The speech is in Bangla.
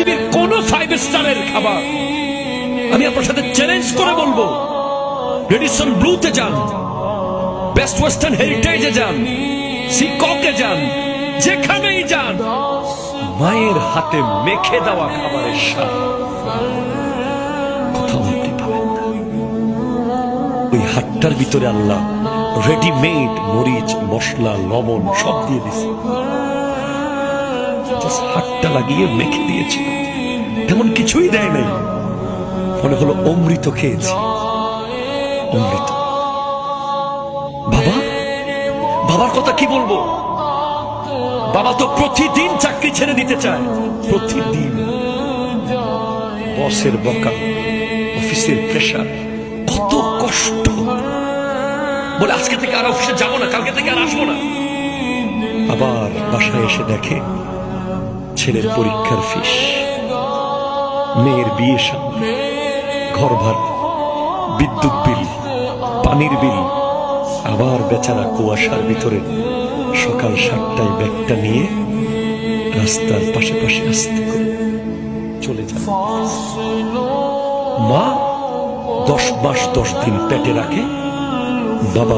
পৃথিবীর কোন 5 স্টারের খাবার আমি আপনার সাথে চ্যালেঞ্জ করে বলবো, রেডিসন ব্লুতে যান, বেস্ট ওয়েস্টার্ন হেরিটেজে যান, সিককে যান, যেখানেই যান, মায়ের হাতে মেখে দেওয়া খাবারের স্বাদ কোথাও আপনি পাবেন না। ওই হাটটার ভিতরে আল্লাহ রেডিমেড মরিচ, মশলা, লবণ সব দিয়ে দিয়েছে, হাটটা লাগিয়ে মেখে দিয়েছিল, তেমন কিছুই দেয় নাই। মনে হলো অমৃত খেয়েছি, অমৃত। বাবা, বাবার কথা কি বলবো? বাবা তো প্রতিদিন চাকরি ছেড়ে দিতে চায়, প্রতিদিন। বসের বকা, অফিসের প্রেশার, কত কষ্ট। বলে আজকে থেকে আর অফিসে যাবো না, কালকে থেকে আর আসবো না। আবার বাসায় এসে দেখে ছেলের পরীক্ষার ফিস, মেয়ের বিয়ে সামনে, ঘর ভাড়া, বিদ্যুৎ বিল, পানির বিল। আবার বেচারা কুয়াশার ভিতরে সকাল 7টায় ব্যাগটা নিয়ে রাস্তার পাশে পাশে আস্তে করে চলে যায়। মা 10 মাস 10 দিন পেটে রাখে, বাবা